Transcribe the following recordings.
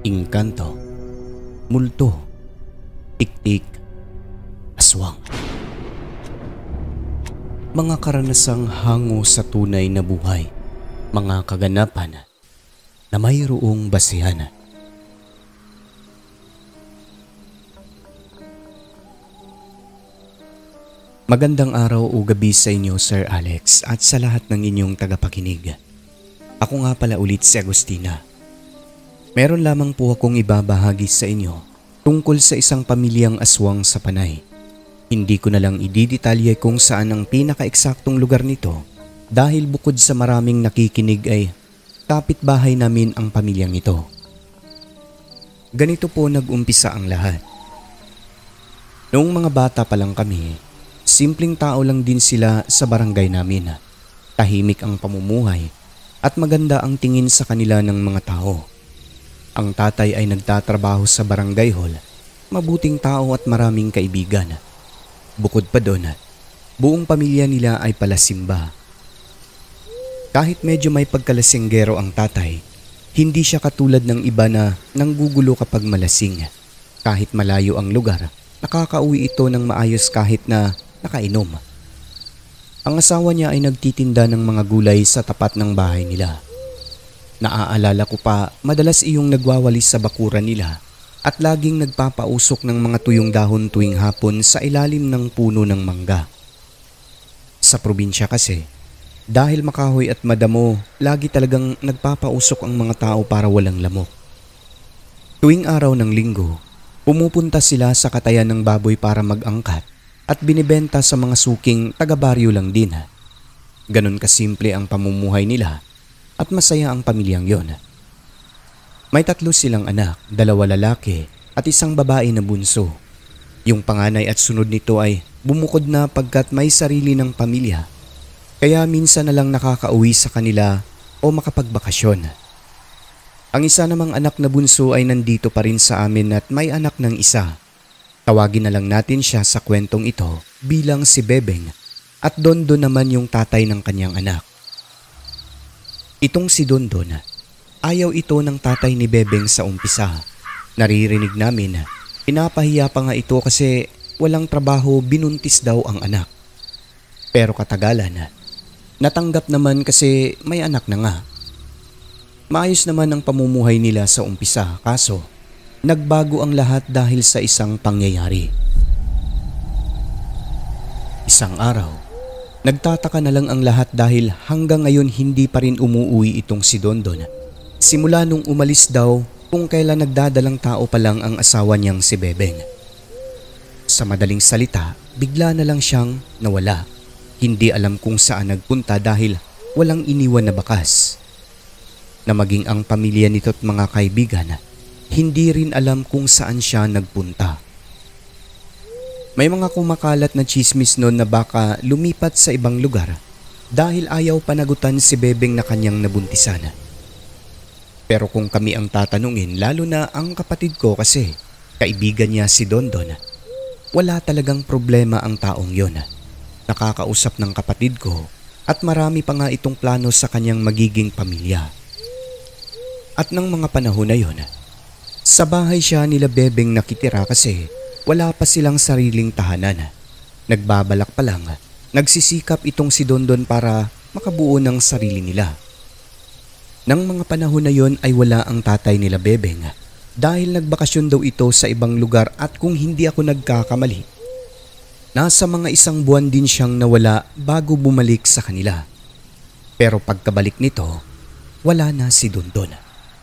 Engkanto, multo, tiktik, aswang. Mga karanasang hango sa tunay na buhay, mga kaganapan na mayroong basihan. Magandang araw o gabi sa inyo, Sir Alex, at sa lahat ng inyong tagapakinig. Ako nga pala ulit si Agustina. Meron lamang po akong ibabahagi sa inyo tungkol sa isang pamilyang aswang sa Panay. Hindi ko na lang ididetalye kung saan ang pinaka-eksaktong lugar nito dahil bukod sa maraming nakikinig ay kapitbahay namin ang pamilyang ito. Ganito po nag-umpisa ang lahat. Noong mga bata pa lang kami, simpleng tao lang din sila sa barangay namin. Tahimik ang pamumuhay at maganda ang tingin sa kanila ng mga tao. Ang tatay ay nagtatrabaho sa barangay hall, mabuting tao at maraming kaibigan. Bukod pa doon, buong pamilya nila ay palasimba. Kahit medyo may pagkalasinggero ang tatay, hindi siya katulad ng iba na nanggugulo kapag malasing. Kahit malayo ang lugar, nakakauwi ito ng maayos kahit na nakainom. Ang asawa niya ay nagtitinda ng mga gulay sa tapat ng bahay nila. Naaalala ko pa, madalas iyong nagwawalis sa bakuran nila at laging nagpapausok ng mga tuyong dahon tuwing hapon sa ilalim ng puno ng mangga. Sa probinsya kasi, dahil makahoy at madamo, lagi talagang nagpapausok ang mga tao para walang lamok. Tuwing araw ng linggo, pumupunta sila sa katayan ng baboy para mag-angkat at binibenta sa mga suking taga-baryo lang din. Ganon kasimple ang pamumuhay nila at masaya ang pamilyang yon. May 3 silang anak, 2 lalaki at 1 babae na bunso. Yung panganay at sunod nito ay bumukod na pagkat may sarili ng pamilya, kaya minsan na lang nakakauwi sa kanila o makapagbakasyon. Ang isa namang anak na bunso ay nandito pa rin sa amin at may anak ng isa. Tawagin na lang natin siya sa kwentong ito bilang si Bebeng at Dondon naman yung tatay ng kanyang anak. Itong si Dondon, ayaw ito ng tatay ni Bebeng sa umpisa. Naririnig namin, pinapahiya pa nga ito kasi walang trabaho, binuntis daw ang anak. Pero katagalan, natanggap naman kasi may anak na nga. Maayos naman ang pamumuhay nila sa umpisa, kaso nagbago ang lahat dahil sa isang pangyayari. Isang araw, nagtataka na lang ang lahat dahil hanggang ngayon hindi pa rin umuuwi itong si Dondon. Simula nung umalis daw kung kailan nagdadalang tao pa lang ang asawa niyang si Bebeng. Sa madaling salita, bigla na lang siyang nawala. Hindi alam kung saan nagpunta dahil walang iniwan na bakas. Na maging ang pamilya nito't mga kaibigan, hindi rin alam kung saan siya nagpunta. May mga kumakalat na chismis noon na baka lumipat sa ibang lugar dahil ayaw panagutan si Bebeng na kanyang nabuntisan. Pero kung kami ang tatanungin, lalo na ang kapatid ko kasi kaibigan niya si Dondon, wala talagang problema ang taong yon. Nakakausap ng kapatid ko at marami pa nga itong plano sa kanyang magiging pamilya. At ng mga panahon na yon, sa bahay siya nila Bebeng nakitira kasi wala pa silang sariling tahanan. Nagbabalak pa lang, nagsisikap itong si Dondon para makabuo ng sarili nila. Nang mga panahon na yon ay wala ang tatay nila Bebeng dahil nagbakasyon daw ito sa ibang lugar at kung hindi ako nagkakamali, nasa mga 1 buwan din siyang nawala bago bumalik sa kanila. Pero pagkabalik nito, wala na si Dondon.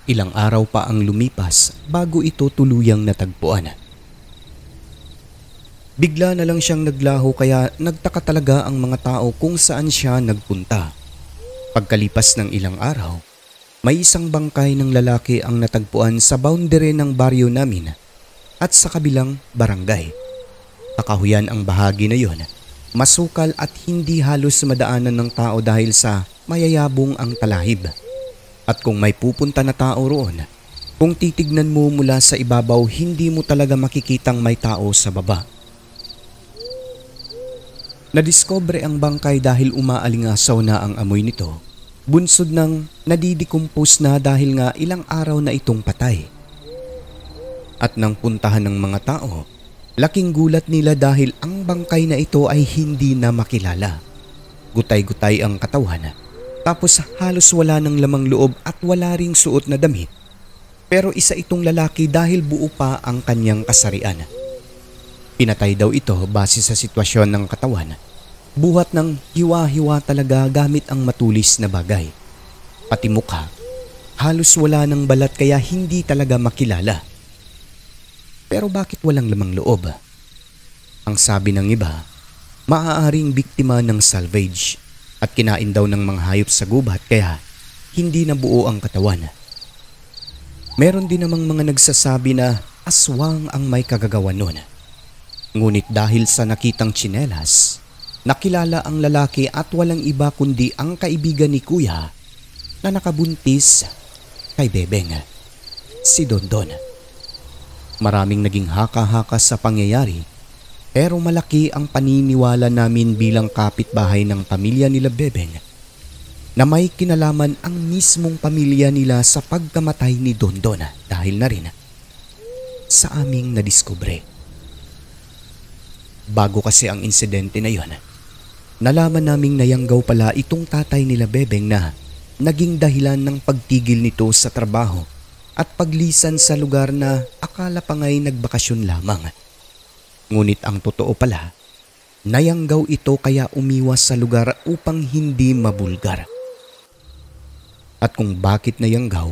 Ilang araw pa ang lumipas bago ito tuluyang natagpuan. Bigla na lang siyang naglaho kaya nagtaka talaga ang mga tao kung saan siya nagpunta. Pagkalipas ng ilang araw, may isang bangkay ng lalaki ang natagpuan sa boundary ng baryo namin at sa kabilang barangay. Kakahuyan ang bahagi na yon, masukal at hindi halos madaanan ng tao dahil sa mayayabong ang talahib. At kung may pupunta na tao roon, kung titignan mo mula sa ibabaw, hindi mo talaga makikitang may tao sa baba. Nadiscover ang bangkay dahil umaalingasaw na ang amoy nito. Bunsod ng nadidikompose na dahil nga ilang araw na itong patay. At nang puntahan ng mga tao, laking gulat nila dahil ang bangkay na ito ay hindi na makilala. Gutay-gutay ang katawan, tapos halos wala ng lamang loob at wala ring suot na damit. Pero isa itong lalaki dahil buo pa ang kanyang kasarian. Pinatay daw ito base sa sitwasyon ng katawan. Buhat ng hiwa-hiwa talaga gamit ang matulis na bagay. Pati mukha, halos wala ng balat kaya hindi talaga makilala. Pero bakit walang lamang loob? Ang sabi ng iba, maaaring biktima ng salvage at kinain daw ng mga hayop sa gubat kaya hindi na buo ang katawan. Meron din namang mga nagsasabi na aswang ang may kagagawan nun. Ngunit dahil sa nakitang tsinelas, nakilala ang lalaki at walang iba kundi ang kaibigan ni Kuya na nakabuntis kay Bebeng, si Dondon. Maraming naging haka-haka sa pangyayari pero malaki ang paniniwala namin bilang kapitbahay ng pamilya nila Bebeng na may kinalaman ang mismong pamilya nila sa pagkamatay ni Dondon dahil na rin sa aming nadiskubre. Bago kasi ang insidente na yon, nalaman naming nayanggaw pala itong tatay nila Bebeng na naging dahilan ng pagtigil nito sa trabaho at paglisan sa lugar na akala pa nga'y nagbakasyon lamang. Ngunit ang totoo pala, nayanggaw ito kaya umiwas sa lugar upang hindi mabulgar. At kung bakit nayanggaw,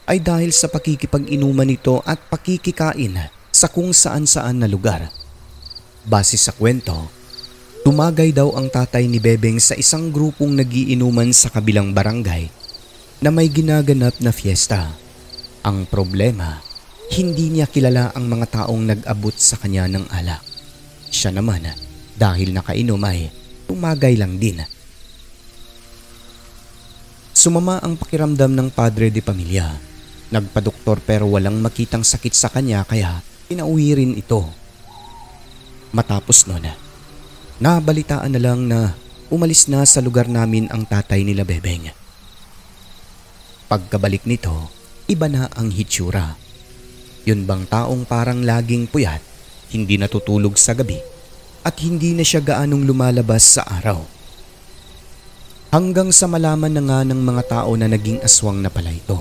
ay dahil sa pakikipag-inuman nito at pakikikain sa kung saan-saan na lugar. Base sa kwento, tumagay daw ang tatay ni Bebeng sa isang grupong nagiinuman sa kabilang barangay na may ginaganap na fiesta. Ang problema, hindi niya kilala ang mga taong nag-abot sa kanya ng alak. Siya naman, dahil nakainom ay tumagay lang din. Sumama ang pakiramdam ng padre de pamilya. Nagpadoktor pero walang makitang sakit sa kanya kaya pinauwi rin ito. Matapos nun, nabalitaan na lang na umalis na sa lugar namin ang tatay nila Bebeng. Pagkabalik nito, iba na ang hitsura. Yun bang taong parang laging puyat, hindi natutulog sa gabi at hindi na siya gaanong lumalabas sa araw. Hanggang sa malaman na nga ng mga tao na naging aswang na pala ito.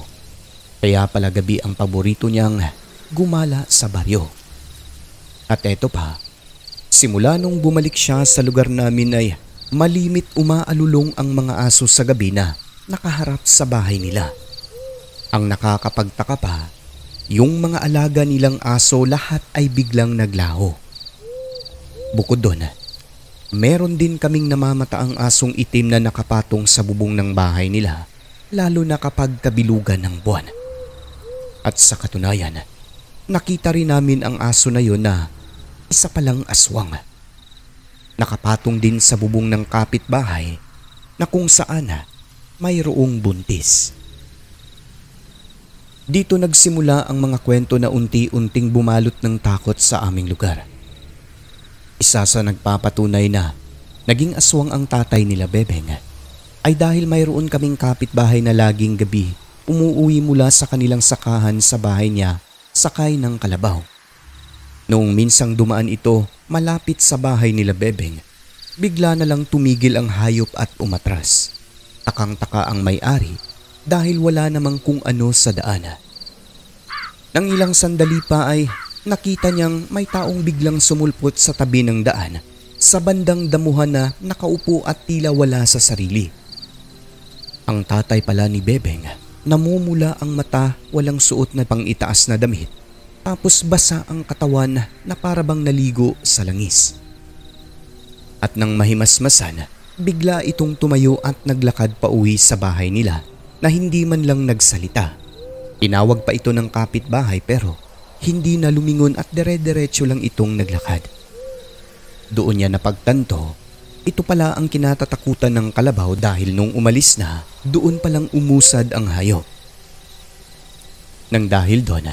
Kaya pala gabi ang paborito niyang gumala sa baryo. At eto pa, simula nung bumalik siya sa lugar namin ay malimit umaalulong ang mga aso sa gabi na nakaharap sa bahay nila. Ang nakakapagtaka pa, yung mga alaga nilang aso lahat ay biglang naglaho. Bukod doon, meron din kaming namamataang asong itim na nakapatong sa bubong ng bahay nila, lalo na kapag kabilugan ng buwan. At sa katunayan, nakita rin namin ang aso na yon na isa palang aswang. Nakapatong din sa bubong ng kapitbahay na kung saan mayroong buntis. Dito nagsimula ang mga kwento na unti-unting bumalot ng takot sa aming lugar. Isa sa nagpapatunay na naging aswang ang tatay nila Bebeng ay dahil mayroon kaming kapitbahay na laging gabi umuuwi mula sa kanilang sakahan sa bahay niya sakay ng kalabaw. Noong minsang dumaan ito malapit sa bahay nila Bebeng, bigla na lang tumigil ang hayop at umatras. Takang-taka ang may-ari dahil wala namang kung ano sa daan. Nang ilang sandali pa ay nakita niyang may taong biglang sumulpot sa tabi ng daan sa bandang damuhan na nakaupo at tila wala sa sarili. Ang tatay pala ni Bebeng, namumula ang mata, walang suot na pang-itaas na damit, tapos basa ang katawan na parabang naligo sa langis. At nang mahimasmasan, bigla itong tumayo at naglakad pa uwi sa bahay nila na hindi man lang nagsalita. Tinawag pa ito ng kapitbahay pero hindi na lumingon at dire-diretso lang itong naglakad. Doon niya napagtanto, ito pala ang kinatatakutan ng kalabaw dahil nung umalis na, doon palang umusad ang hayop. Nang dahil doon,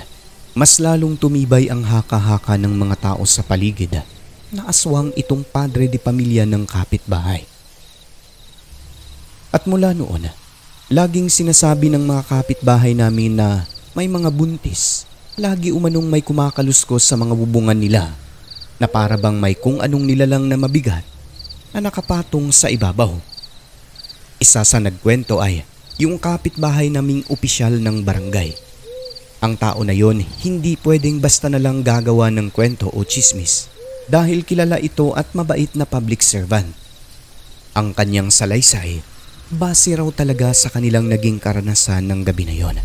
mas lalong tumibay ang haka-haka ng mga tao sa paligid na aswang itong padre de pamilya ng kapitbahay. At mula noon, laging sinasabi ng mga kapitbahay namin na may mga buntis lagi umanong may kumakaluskos sa mga bubungan nila na para bang may kung anong nilalang na mabigat na nakapatong sa ibabaw. Isa sa nagkwento ay yung kapitbahay naming opisyal ng barangay. Ang tao na yon hindi pwedeng basta na lang gagawa ng kwento o chismis dahil kilala ito at mabait na public servant. Ang kanyang salaysay, base raw talaga sa kanilang naging karanasan ng gabi na yon.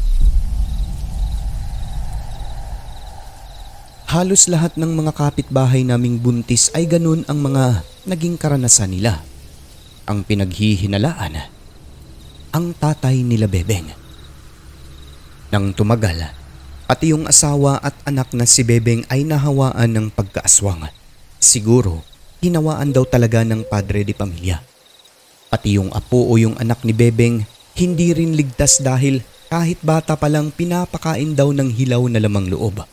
Halos lahat ng mga kapitbahay naming buntis ay ganun ang mga naging karanasan nila. Ang pinaghihinalaan, ang tatay nila Bebeng. Nang tumagal, pati yung asawa at anak na si Bebeng ay nahawaan ng pagkaaswang. Siguro, hinawaan daw talaga ng padre de pamilya. Pati yung apo o yung anak ni Bebeng hindi rin ligtas dahil kahit bata pa lang pinapakain daw ng hilaw na lamang loob.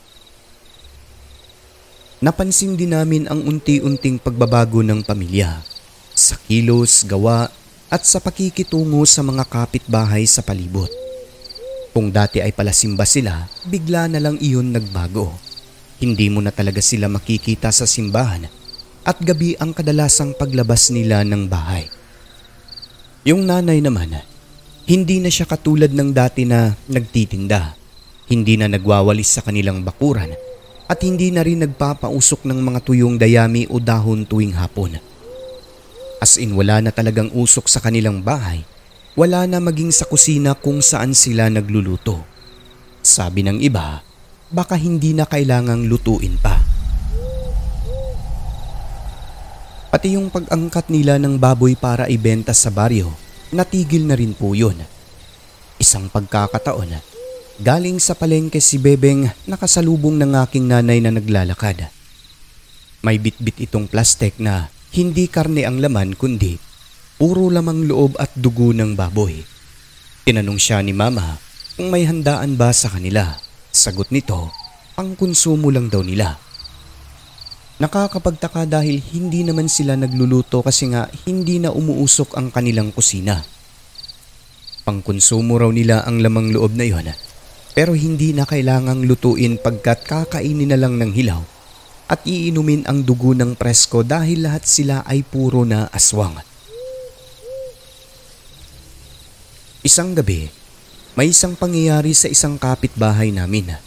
Napansin din namin ang unti-unting pagbabago ng pamilya sa kilos, gawa at sa pakikitungo sa mga kapitbahay sa palibot. Kung dati ay palasimba sila, bigla na lang iyon nagbago. Hindi mo na talaga sila makikita sa simbahan at gabi ang kadalasang paglabas nila ng bahay. Yung nanay naman, hindi na siya katulad ng dati na nagtitinda, hindi na nagwawalis sa kanilang bakuran at hindi na rin nagpapausok ng mga tuyong dayami o dahon tuwing hapon. As in wala na talagang usok sa kanilang bahay, wala na maging sa kusina kung saan sila nagluluto. Sabi ng iba, baka hindi na kailangang lutuin pa. Pati yung pag-angkat nila ng baboy para ibenta sa baryo, natigil na rin po yun. Isang pagkakataon, galing sa palengke si Bebeng nakasalubong ng aking nanay na naglalakad. May bitbit itong plastek na hindi karne ang laman kundi puro lamang loob at dugo ng baboy. Tinanong siya ni mama kung may handaan ba sa kanila. Sagot nito, pangkonsumo lang daw nila. Nakakapagtaka dahil hindi naman sila nagluluto kasi nga hindi na umuusok ang kanilang kusina. Pangkonsumo raw nila ang lamang loob na yon. Pero hindi na kailangang lutuin pagkat kakainin na lang ng hilaw at iinumin ang dugo ng presko dahil lahat sila ay puro na aswang. Isang gabi, may isang pangyayari sa isang kapitbahay namin.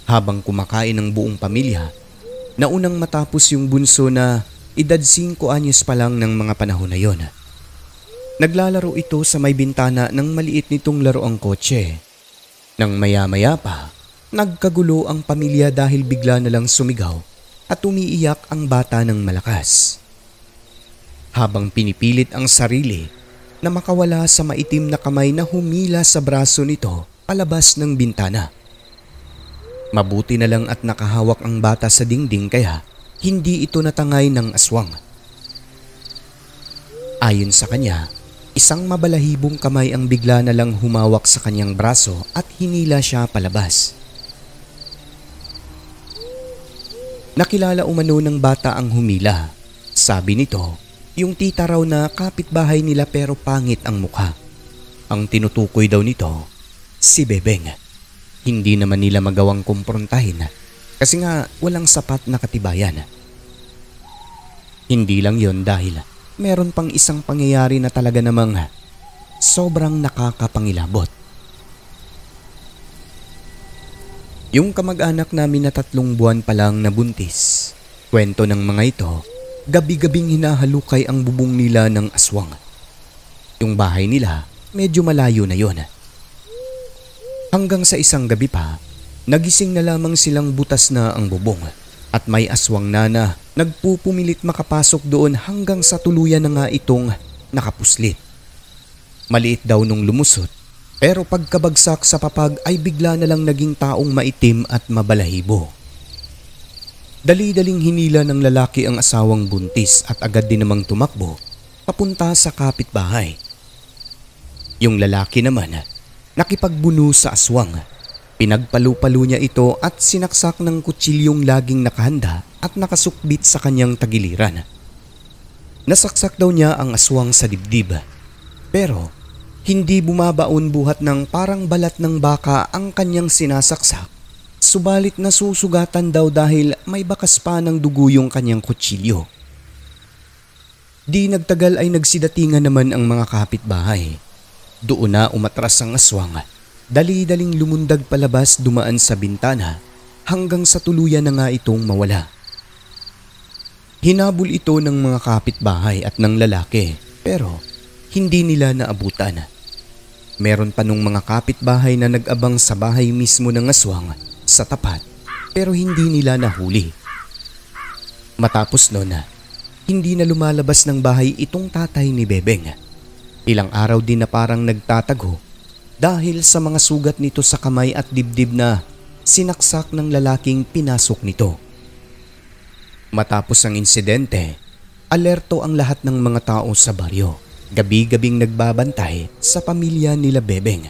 Habang kumakain ng buong pamilya, naunang matapos yung bunso na edad 5 anyos pa lang ng mga panahon na yon. Naglalaro ito sa may bintana ng maliit nitong laruang kotse. Nang maya-maya pa, nagkagulo ang pamilya dahil bigla na lang sumigaw at umiiyak ang bata ng malakas. Habang pinipilit ang sarili na makawala sa maitim na kamay na humila sa braso nito palabas ng bintana. Mabuti na lang at nakahawak ang bata sa dingding kaya hindi ito natangay ng aswang. Ayon sa kanya, isang mabalahibong kamay ang bigla na lang humawak sa kanyang braso at hinila siya palabas. Nakilala umano ng bata ang humila. Sabi nito, yung tita raw na kapitbahay nila pero pangit ang mukha. Ang tinutukoy daw nito, si Bebeng. Hindi naman nila magawang kumprontahin kasi nga walang sapat na katibayan. Hindi lang yon dahil meron pang isang pangyayari na talaga namang sobrang nakakapangilabot. Yung kamag-anak namin na 3 buwan pa lang na buntis, kwento ng mga ito, gabi-gabing hinahalukay ang bubong nila ng aswang. Yung bahay nila, medyo malayo na yon. Hanggang sa isang gabi pa, nagising na lamang silang butas na ang bubong at may aswang na nagpupumilit makapasok doon hanggang sa tuluyan na nga itong nakapuslit. Maliit daw nung lumusot pero pagkabagsak sa papag ay bigla na lang naging taong maitim at mabalahibo. Dali-daling hinila ng lalaki ang asawang buntis at agad din namang tumakbo papunta sa kapitbahay. Yung lalaki naman nakipagbuno sa aswang. Pinagpalu-palo niya ito at sinaksak ng kutsilyong laging nakahanda at nakasukbit sa kanyang tagiliran. Nasaksak daw niya ang aswang sa dibdib. Pero hindi bumabaon buhat ng parang balat ng baka ang kanyang sinasaksak Subalit nasusugatan daw dahil may bakas pa ng dugo yung kanyang kutsilyo. Di nagtagal ay nagsidatingan naman ang mga kapitbahay. Doon na umatras ang aswang. Dali-daling lumundag palabas, dumaan sa bintana hanggang sa tuluyan na nga itong mawala. Hinabol ito ng mga kapitbahay at ng lalaki pero hindi nila naabutan. Meron pa nung mga kapitbahay na nag-abang sa bahay mismo ng aswang sa tapat pero hindi nila nahuli. Matapos noon, hindi na lumalabas ng bahay itong tatay ni Bebeng. Ilang araw din na parang nagtatago dahil sa mga sugat nito sa kamay at dibdib na sinaksak ng lalaking pinasok nito. Matapos ang insidente, alerto ang lahat ng mga tao sa baryo. Gabi-gabing nagbabantay sa pamilya nila Bebeng.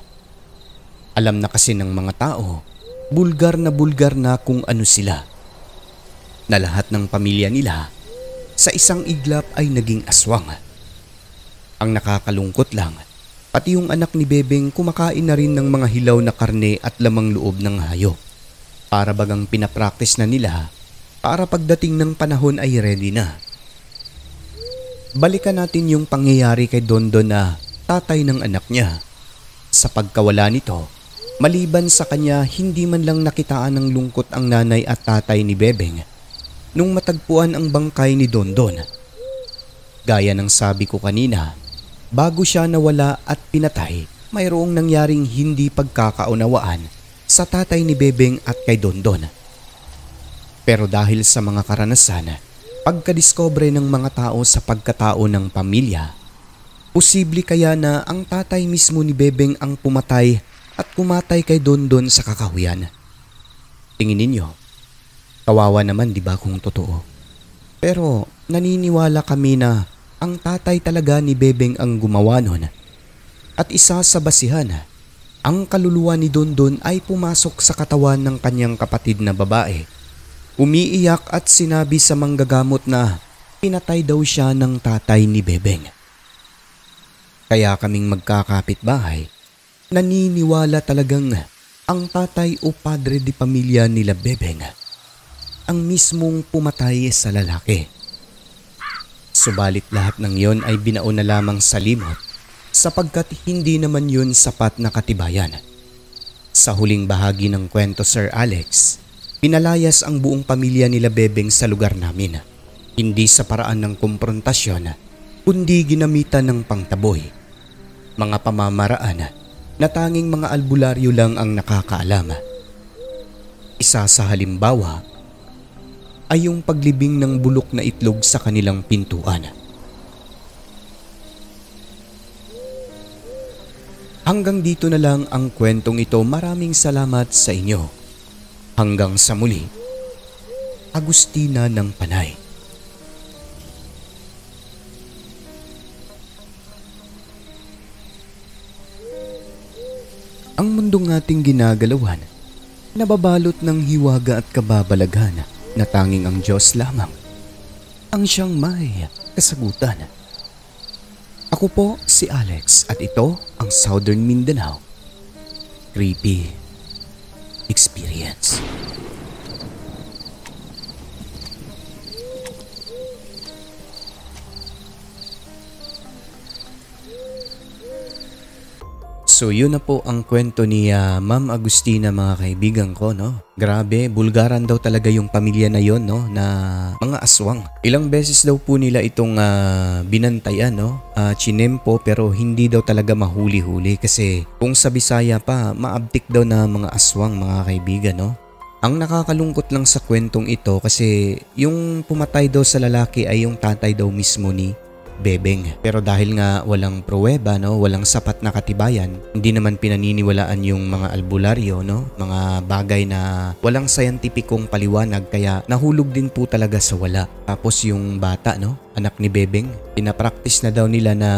Alam na kasi ng mga tao, bulgar na kung ano sila. Na lahat ng pamilya nila sa isang iglap ay naging aswang. Ang nakakalungkot lang, pati yung anak ni Bebeng kumakain na rin ng mga hilaw na karne at lamang loob ng hayop. Para bagang pinapractice na nila para pagdating ng panahon ay ready na. Balikan natin yung pangyayari kay Dondon na tatay ng anak niya. Sa pagkawala nito, maliban sa kanya hindi man lang nakitaan ng lungkot ang nanay at tatay ni Bebeng nung matagpuan ang bangkay ni Dondon. Gaya ng sabi ko kanina, bago siya nawala at pinatay, mayroong nangyaring hindi pagkakaunawaan sa tatay ni Bebeng at kay Dondon. Pero dahil sa mga karanasan, pagkadiskobre ng mga tao sa pagkatao ng pamilya, posible kaya na ang tatay mismo ni Bebeng ang pumatay at kumatay kay Dondon sa kakahuyan. Tingin ninyo, kawawa naman di ba kung totoo? Pero naniniwala kami na ang tatay talaga ni Bebeng ang gumawa nun. At isa sa basihan, ang kaluluwa ni Dondon ay pumasok sa katawan ng kanyang kapatid na babae. Umiiyak at sinabi sa manggagamot na pinatay daw siya ng tatay ni Bebeng. Kaya kaming magkakapitbahay, naniniwala talagang ang tatay o padre di pamilya nila Bebeng ang mismong pumatay sa lalaki. Subalit lahat ng yon ay binaon na lamang sa limot sapagkat hindi naman yun sapat na katibayan. Sa huling bahagi ng kwento, Sir Alex, pinalayas ang buong pamilya nila Bebeng sa lugar namin. Hindi sa paraan ng komprontasyon, kundi ginamitan ng pangtaboy. Mga pamamaraan na tanging mga albularyo lang ang nakakaalam. Isa sa halimbawa ay yung paglibing ng bulok na itlog sa kanilang pintuan. Hanggang dito na lang ang kwentong ito. Maraming salamat sa inyo. Hanggang sa muli, Agustina ng Panay. Ang mundong ating ginagalawan, nababalot ng hiwaga at kababalaghan na tanging ang Diyos lamang ang siyang may kasagutan. Ako po si Alex at ito ang Southern Mindanao Creepy Experience. So yun na po ang kwento ni Ma'am Agustina, mga kaibigan ko, no? Grabe, bulgaran daw talaga yung pamilya na yon, no? Na mga aswang. Ilang beses daw po nila itong binantayan, no? Chinempo, pero hindi daw talaga mahuli-huli kasi kung sa Bisaya pa, maabtik daw na mga aswang, mga kaibigan, no? Ang nakakalungkot lang sa kwentong ito kasi yung pumatay daw sa lalaki ay yung tatay daw mismo ni Bebeng. Pero dahil nga walang pruweba, no, walang sapat na katibayan, hindi naman pinaniniwalaan yung mga albularyo, no, mga bagay na walang scientificong paliwanag, kaya nahulog din po talaga sa wala. Tapos yung bata, no, anak ni Bebeng. Pinapractice na daw nila na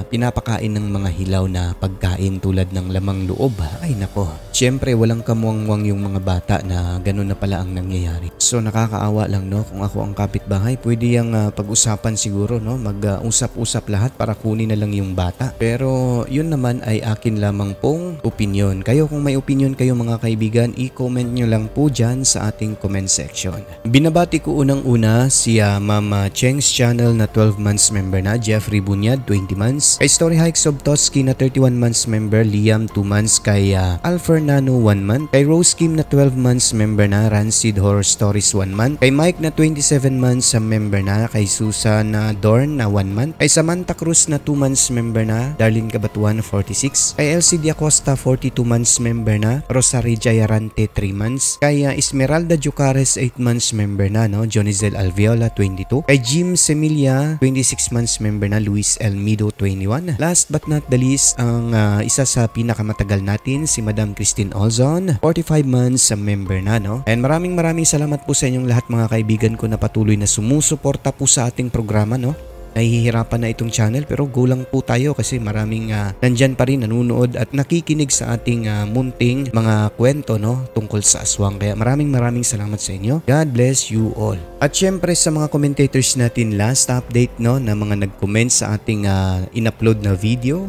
pinapakain ng mga hilaw na pagkain tulad ng lamang loob. Ay nako, syempre walang kamuangwang yung mga bata na ganun na pala ang nangyayari. So nakakaawa lang no, kung ako ang kapitbahay, pwede yung pag-usapan siguro no, mag-usap-usap lahat para kunin na lang yung bata. Pero yun naman ay akin lamang pong opinion. Kayo kung may opinion kayo mga kaibigan, i-comment nyo lang po dyan sa ating comment section. Binabati ko unang-una si Mama Cheng's channel na 12 months member na, Jeffrey Bunyad 20 months, kay Story Hikes of Toski na 31 months member, Liam 2 months, kay Al Fernando 1 month, kay Rose Kim na 12 months member na, Rancid Horror Stories 1 month, kay Mike na 27 months sa member na, kay Susan na Dorn na 1 month, kay Samantha Cruz na 2 months member na, Darlene Cabatuan 46, kay LCD Acosta 42 months member na, Rosarie Jayarante 3 months, kay Esmeralda Jucares 8 months member na, no, Jonizel Alviola 22, kay Jim Semilia 26 months member na, Luis Elmido 21. Last but not the least, ang isa sa pinakamatagal natin, si Madam Christine Olzon, 45 months sa member na, no. And maraming salamat po sa inyong lahat mga kaibigan ko na patuloy na sumusuporta po sa ating programa, no. Nahihirapan na itong channel pero go lang po tayo kasi maraming nandyan pa rin nanunood at nakikinig sa ating munting mga kwento no tungkol sa aswang. Kaya maraming salamat sa inyo. God bless you all. At syempre sa mga commentators natin, last update no na mga nag-comment sa ating in-upload na video.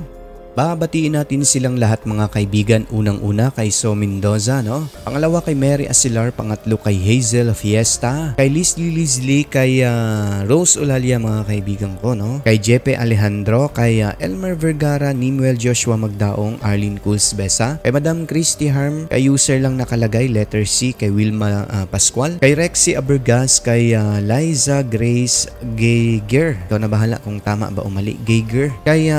Babatiin natin silang lahat mga kaibigan. Unang-una kay So Mendoza, no? Pangalawa kay Mary Asilar, pangatlo kay Hazel Fiesta, kay Leslie, kay Rose Olalia mga kaibigan ko, no? Kay Jepe Alejandro, kay Elmer Vergara, Nimuel Joshua Magdaong, Arlene Cools Besa, kay Madam Christy Harm, kay user lang nakalagay letter C, kay Wilma Pascual, kay Rexy Abergas, kay Liza Grace Geiger. Ikaw na bahala kung tama ba o mali. Geiger. Kay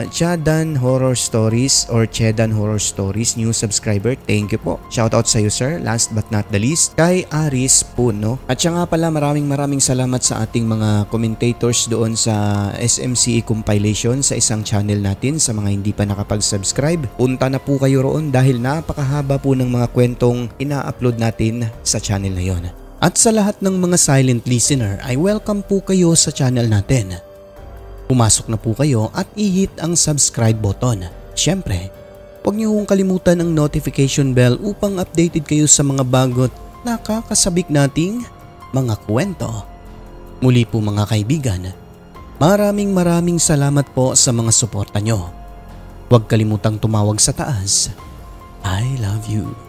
Chadan Horror Stories or Chedan Horror Stories, new subscriber. Thank you po. Shoutout sa iyo sir. Last but not the least, kay Aris Puno. At siya nga pala, maraming salamat sa ating mga commentators doon sa SMCE compilation sa isang channel natin. Sa mga hindi pa nakapag-subscribe, punta na po kayo roon dahil napakahaba po ng mga kwentong ina-upload natin sa channel na yon. At sa lahat ng mga silent listener ay welcome po kayo sa channel natin. Pumasok na po kayo at i-hit ang subscribe button. Siyempre, huwag niyo hong kalimutan ang notification bell upang updated kayo sa mga bagot nakakasabik nating mga kwento. Muli po mga kaibigan, maraming salamat po sa mga suporta nyo. Huwag kalimutang tumawag sa taas. I love you.